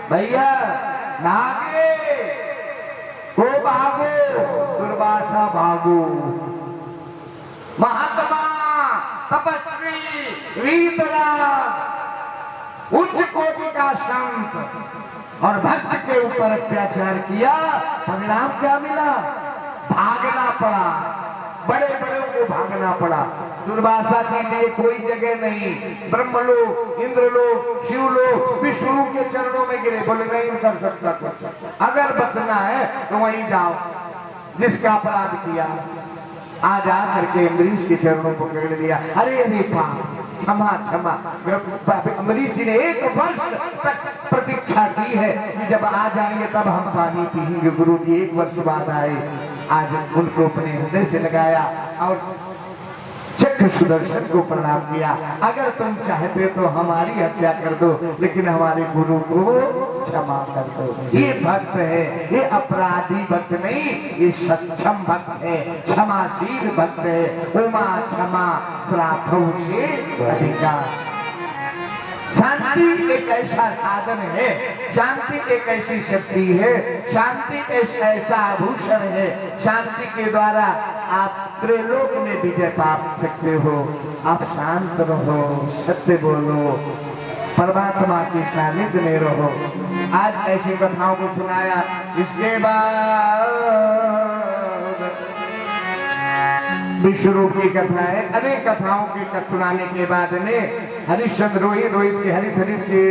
भैया नागे को भागो, दुर्वासा भागो। महात्मा तपस्वी वीतराग उच्च कोटि का संत और भक्त के ऊपर अत्याचार किया, परिणाम क्या मिला? भागना पड़ा, बड़े बड़े को भागना पड़ा। दुर्वासा के लिए कोई जगह नहीं, ब्रह्मलोक, इंद्रलोक, शिवलोक, विष्णु के चरणों में गिरे, बोले नहीं कर सकता कुछ, अगर बचना है तो वहीं जाओ जिसका अपराध किया। आज आ करके अम्बरीश के चरणों को पकड़ लिया। अरे अरे पाप, क्षमा क्षमा। अम्बरीश जी ने 1 वर्ष तक प्रतीक्षा की है कि जब आ जाएंगे तब हम पानी पिएंगे। गुरु जी 1 वर्ष बाद आए, आज उनको अपने हृदय से लगाया और चक्र सुदर्शन को प्रणाम किया। अगर तुम चाहते तो हमारी हत्या कर दो, लेकिन हमारे गुरु को क्षमा कर दो। ये भक्त है, ये अपराधी भक्त नहीं, ये सक्षम भक्त है, क्षमाशील भक्त है। उमा क्षमा श्राद्धों से अधिकार। शांति एक ऐसा साधन है, शांति एक ऐसी शक्ति है, शांति एक ऐसा आभूषण है। शांति के द्वारा आप त्रिलोक में विजय पा सकते हो। आप शांत रहो, सत्य बोलो, परमात्मा के सानिध्य में रहो। आज ऐसी कथाओं को सुनाया। इसके बाद विश्वरूप की कथा है। अनेक कथाओं की सुनाने के बाद में हरिश्चंद्र रोहित के हरित के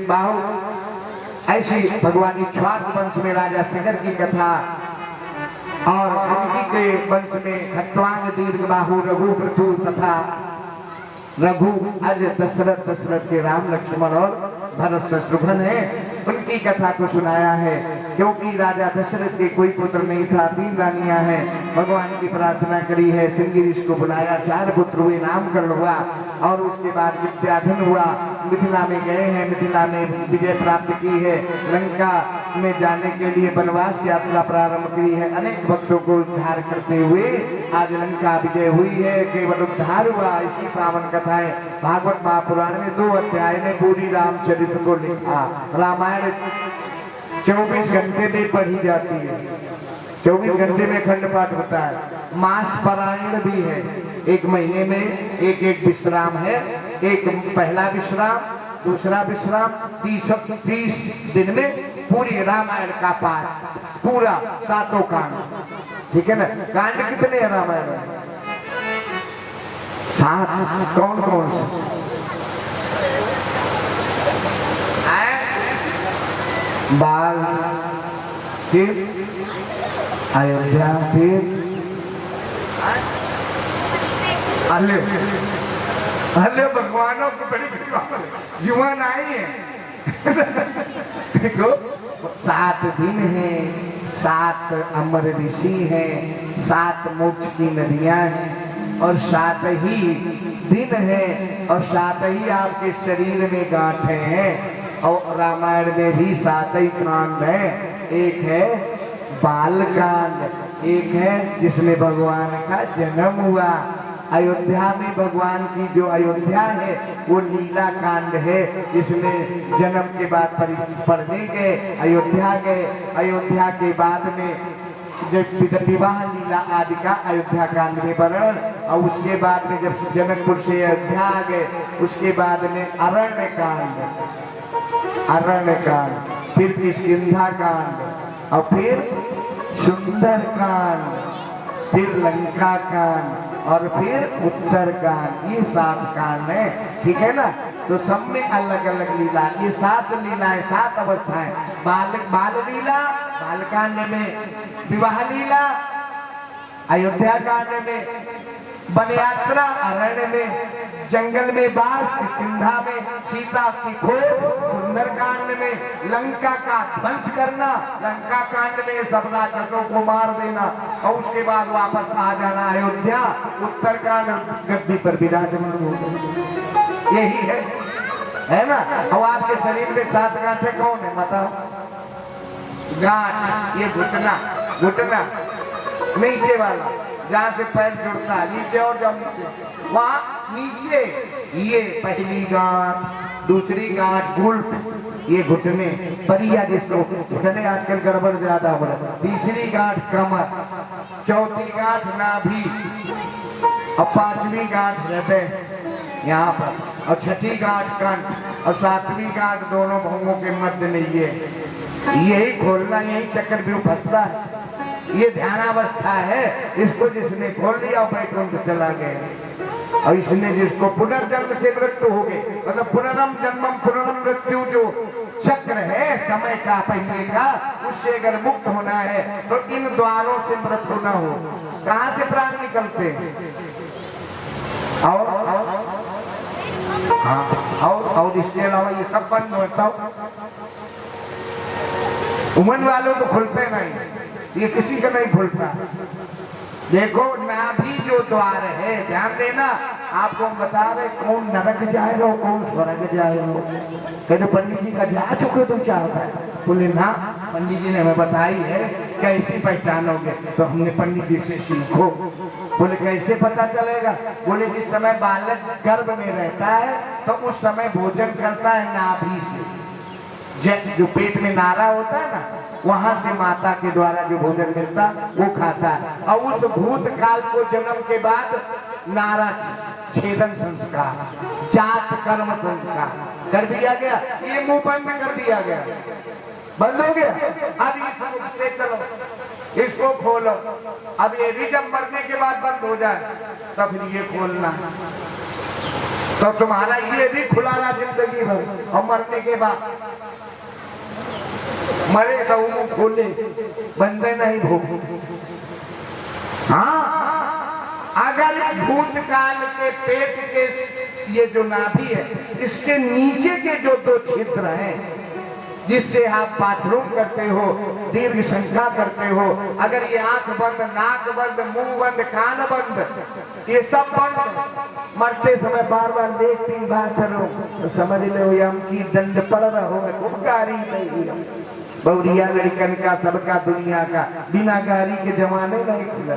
बाहु, ऐसी भगवान इक्ष्वाकु वंश में राजा सगर की कथा, और उनकी के वंश में खट्वांग दीर्घ बाहु रघु पृथु तथा रघु अज दशरथ के राम लक्ष्मण और भरत शत्रुघ्न है, उनकी कथा को सुनाया है। क्योंकि राजा दशरथ के कोई पुत्र नहीं था, 3 रानियां हैं। भगवान की प्रार्थना करी है, सिंह ऋषि को बुलाया, 4 पुत्र हुए, नामकरण हुआ और उसके बाद विद्याधन हुआ। मिथिला में गए हैं, मिथिला में विजय प्राप्त की है। लंका में जाने के लिए वनवास यात्रा प्रारंभ की है। अनेक भक्तों को उद्धार करते हुए आज लंका विजय हुई है, केवल उद्धार हुआ। इसी पावन कथाएं भागवत महापुराण में 2 अध्याय में पूरी रामचरित्र को लिखा। रामायण 24 घंटे में पढ़ी जाती है, 24 घंटे में खंड पाठ होता है। मास पारायण भी है, 1 महीने में एक विश्राम है। एक पहला विश्राम, दूसरा विश्राम, 30 दिन में पूरी रामायण का पाठ, पूरा 7 कांड। ठीक है ना? कांड कितने हैं रामायण में? 7। कौन कौन से? बाल, फिर अयोध्या, फिर अरे भगवानों की बड़ी जुबान आई है। देखो 7 दिन है, 7 अमर ऋषि हैं, 7 मोक्ष की नदियां हैं और 7 ही दिन है और 7 ही आपके शरीर में गांठें हैं। और रामायण में भी 7 ही कांड है। एक है बाल कांड, एक है जिसमें भगवान का जन्म हुआ। अयोध्या में भगवान की जो अयोध्या है वो लीला कांड है, जिसमें जन्म के बाद पढ़ने गए, अयोध्या गए। अयोध्या के बाद में जब विवाह लीला आदि का अयोध्या कांड में वर्णन, और उसके बाद में जब जनकपुर से अयोध्या आ गए, उसके बाद में अरण्य कांड, फिर किष्किंधा कांड और फिर सुंदर कांड, फिर लंका कांड और फिर उत्तर कांड। ये 7 कांड है। ठीक है ना? तो सब में अलग अलग लीला, ये 7 लीलाएं, 7 अवस्थाएं। बाल लीला बाल कांड में, विवाह लीला अयोध्या कांड में, वन यात्रा अरण्य में, जंगल में बास किष्किंधा में, सीता की खोज सुंदर कांड में, लंका का ध्वंस करना लंका कांड में, सब राक्षसों को मार देना और उसके बाद वापस आ जाना अयोध्या, उत्तर कांड गद्दी पर विराजमान हो। यही है ना? और आपके शरीर में 7 गांठें कौन है बताओ? गांठ, ये घुटना नीचे वाला, जहाँ से पैर जुड़ता है नीचे, और जब नीचे वहाँ नीचे, ये पहली गांठ, दूसरी गांठ गुल्फ, ये घुटने परिया जिसको घुटने आजकल गड़बड़ ज्यादा हो रहा है। तीसरी गांठ कमर, चौथी गांठ नाभि और पांचवी गांठ हृदय यहाँ पर, और छठी गांठ कंठ और सातवीं गांठ दोनों भंगों के मध्य में। यही खोलना, यही चक्कर भी फंसता है। ये ध्यानावस्था है, इसको जिसने खोल लिया वैकुंठ चला गया। और इसने जिसको पुनर्जन्म से मृत्यु हो गई, मतलब पुनरम जन्मम पुनरम मृत्यु जो चक्र है समय का पहले का, उससे अगर मुक्त होना है तो इन द्वारों से मृत्यु न हो। कहां से प्राण निकलते हैं? और इसके अलावा ये सब बंद होता हो। उमन वालों तो खुलते नहीं, ये किसी का नहीं खुलता। देखो नाभि जो द्वार है, ध्यान देना, आपको हम बता रहे कौन नरक जाएगा और कौन स्वर्ग जाएगा। कहते पंडित जी का जा चुके तुम चाहता है? बोले ना, पंडित जी ने हमें बताई है, कैसी पहचानोगे? तो हमने पंडित जी से सीखो। बोले कैसे पता चलेगा? बोले जिस समय बालक गर्भ में रहता है तो उस समय भोजन करता है नाभि से, जो पेट में नारा होता है ना, वहां से माता के द्वारा जो भोजन मिलता वो खाता है। और उस भूतकाल को जन्म के बाद नारा छेदन संस्कार, जात कर्म संस्कार कर दिया गया। ये मुंह बंद कर दिया गया, बंद हो गया। अब इससे चलो, इसको खोलो। अब ये भी जब मरने के बाद बंद हो जाए तो फिर ये खोलना, तो तुम्हारा ये भी खुला रहा जिंदगी भर। और मरने के बाद मरे तो मुंह खोले, बंदे नहीं भूख। हाँ, अगर भूतकाल के पेट के ये जो नाभि है, इसके नीचे के जो दो छिद्र हैं जिससे आप बाथरूम करते हो, दीर्घ शंका करते हो, अगर ये आंख बंद, नाक बंद, मुंह बंद, कान बंद, ये सब बंद, मरते समय बार बार देखती बात करो तो समझ लो हम की दंड पड़ रहा होगा। गाड़ी नहीं, बहुरिया लड़कन का, सबका दुनिया का, बिना गाड़ी के जमाने नहीं खुला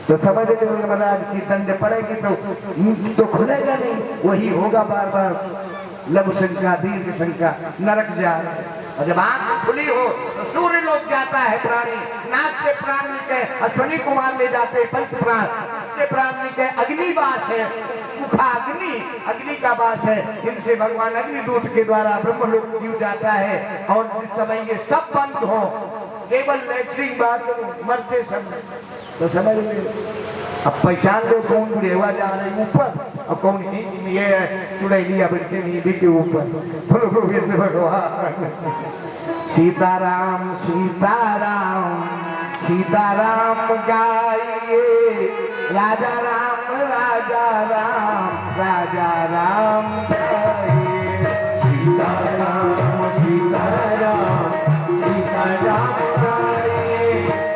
तो समझ लो महाराज की दंड पड़ेगी तो खुलेगा नहीं, वही होगा बार बार लघु शंका, दीर्घ शंका, नरक जाए। और जब आंख खुली हो तो सूर्य लोग जाता है प्राणी, नाक से प्राण निकले अश्विनी कुमार ले जाते पंच प्राण, से प्राण निकले अग्निवास है, मुखा अग्नि, अग्नि का वास है, इनसे भगवान अग्निदूत के द्वारा ब्रह्मलोक जीव जाता है। और जिस समय ये सब बंद हो, केवल लेटरिंग बात मरते समय, तो समझ लो अब पहचान लो कौन बुढ़ेवा जा रहे हैं ऊपर और कौन ये चुड़ैलिया बनके नीबी के ऊपर। बोलो गोविंद भगवान। सीताराम सीताराम सीताराम गाइए, राजा राम राजा राम राजा राम गाइए। सीताराम सीताराम सीताराम गाइए,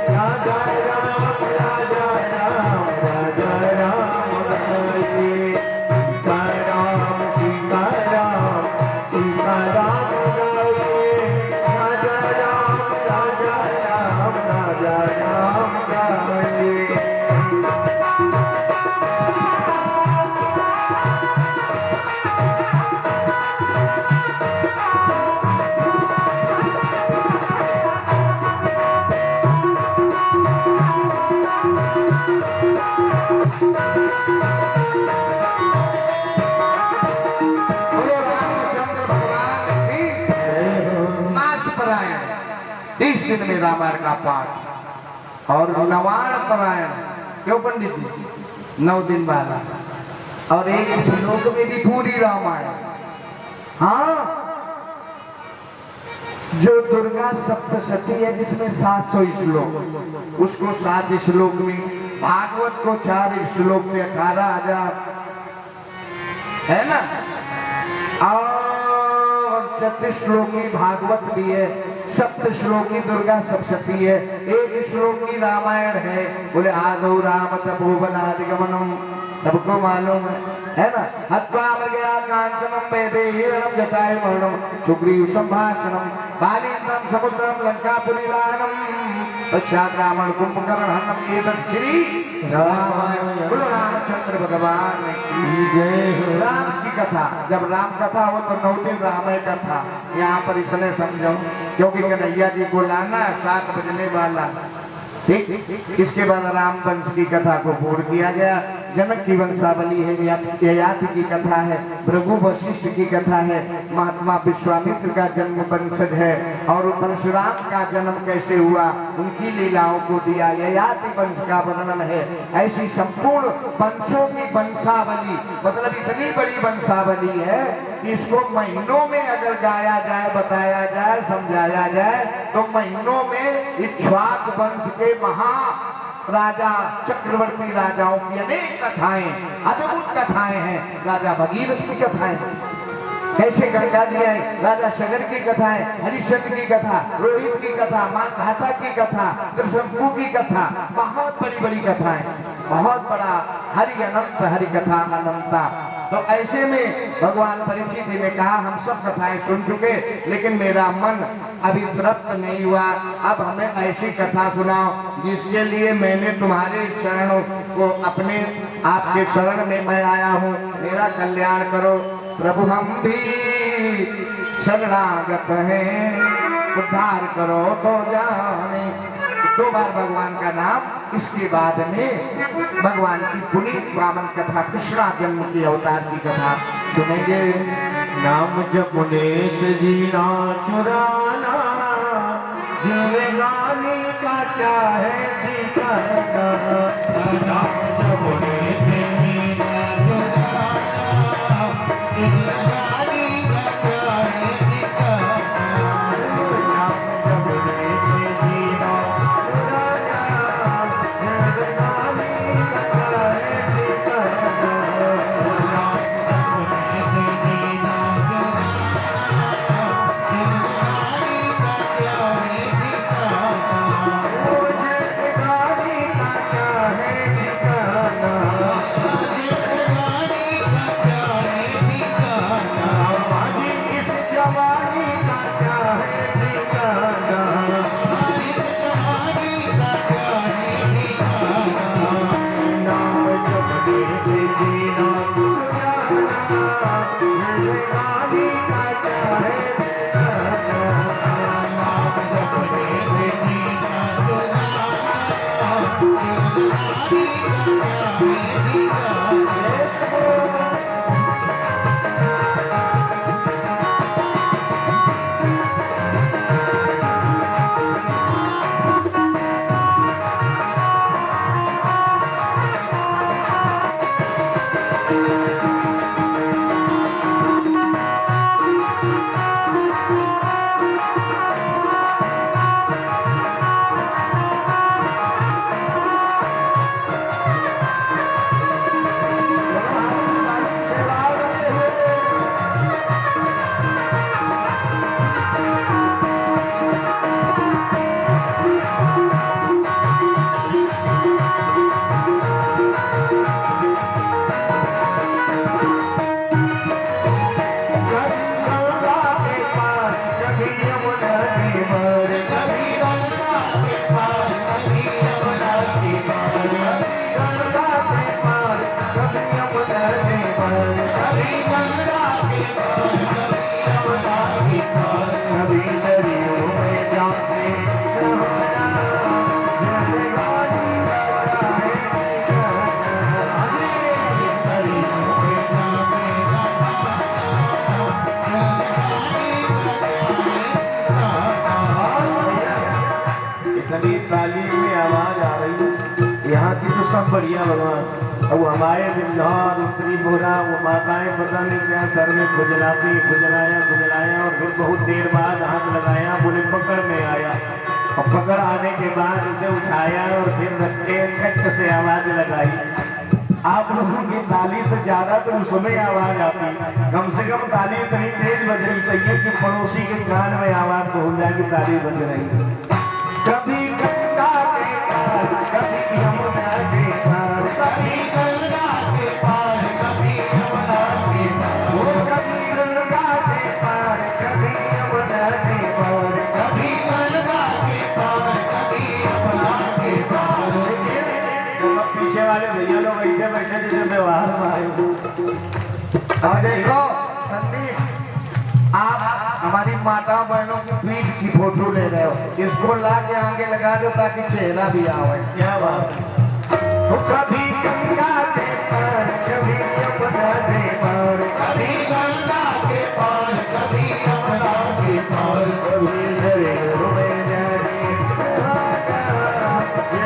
राजा राम राजा राम राजा राम गाइए। सीताराम सीताराम सीताराम गाइए, राजा राम राजा राम राजा राम गाइए। दिन में रामायण का पाठ और नवान पारायण, क्यों पंडित जी 9 दिन वाला, और एक श्लोक में भी पूरी रामायण। हाँ, जो दुर्गा सप्तशती है जिसमें 700 श्लोक, उसको 7 श्लोक में, भागवत को 4 श्लोक से 18,000 है ना। और 36 श्लोकी भागवत भी है, 7 श्लोकी दुर्गा सप्तशती है, 1 श्लोकी रामायण है। बोले आदौ राम तपोवनादिगमनम, सबको मालूम है। है ना। हत्वा मृगया कांचनम वैदेहीरणम जटायु मरणम सुग्रीव संभाषणम बालीन्द्रम समुद्रम लंकापुरीवाणम पश्चात रावण कुंभकर्ण हनम एतत् श्री रामायण। बोलो रामचंद्र भगवान की जय। राम की कथा, जब राम कथा हो तो 9 दिन रामायण कथा। यहाँ पर इतने समझो क्योंकि कन्हैया जी को लाना 7 बजने वाला, ठीक। इसके बाद राम वंश की कथा को पूर्ण किया गया। जनक की वंशावली है, ययाति की कथा है, भृगु वशिष्ठ की कथा है, महात्मा विश्वामित्र का जन्म वंशज है और परशुराम का जन्म कैसे हुआ उनकी लीलाओं को दिया, ययाति वंश का वर्णन है। ऐसी संपूर्ण वंशों की वंशावली, मतलब इतनी बड़ी वंशावली है कि इसको महीनों में अगर गाया जाए, बताया जाए, समझाया जाए तो महीनों में इक्ष्वाक वंश के महा राजा चक्रवर्ती राजाओं की अनेक कथाएं, अद्भुत कथाएं हैं। राजा भगीरथ की कथाएं, कैसे गंगा जी आए, राजा सगर की कथाएं, हरिश्चंद्र की कथा, रोहित की कथा, मानधाता की कथा, त्रिशंकु की कथा, बहुत बड़ी बड़ी कथाएं, बहुत बड़ा हरि अनंत, हरि कथा अनंता। तो ऐसे में भगवान परीक्षित जी ने कहा हम सब कथाएं सुन चुके, लेकिन मेरा मन अभी तृप्त नहीं हुआ, अब हमें ऐसी कथा सुनाओ जिसके लिए मैंने तुम्हारे चरणों को अपने आपके शरण में मैं आया हूँ, मेरा कल्याण करो प्रभु। हम भी शरणागत हैं, उद्धार करो तो जाने। 2 बार भगवान का नाम, इसके बाद में भगवान की पुनीत ब्राह्मण कथा, कृष्णा जन्म की अवतार की कथा सुनेंगे। नाम जपुनेश जी ना चुराना, जिंदगानी का क्या है ठिकाना। नाम जपुनेश जी ना चुराना, जिंदगानी का क्या है ठिकाना। नाम जपुनेश जी ना चुराना, जिंदगानी का क्या है ठिकाना। नाम जपुनेश जी ना ताली में आवाज आ रही है यहाँ की तो सब बढ़िया भगवान। अब हमारे बिंदौर उत्तरी बोरा वो माताएं पता नहीं क्या सर में खुजलाती, खुजलाया और फिर बहुत देर बाद हाथ लगाया, बोले पकड़ में आया और पकड़ आने के बाद इसे उठाया और फिर रख के खट से आवाज लगाई। आप लोगों की ताली से ज्यादा तो उसमें आवाज आती, कम से कम ताली इतनी तेज बजनी चाहिए कि पड़ोसी के कान में आवाज पहुंच जाए कि ताली बज रही। कभी गंगा के पार, कभी यमुना के पार, कभी गंगा के पार, कभी अब देखो संदीप, आप हमारी माता बहनों की पीठ की फोटो ले रहे हो, इसको ला के आगे लगा दो ताकि चेहरा भी आवे। क्या बात है। कभी गंगा के पार, कभी यमुना के पार, कभी गंगा के पार, कभी यमुना के पार, कभी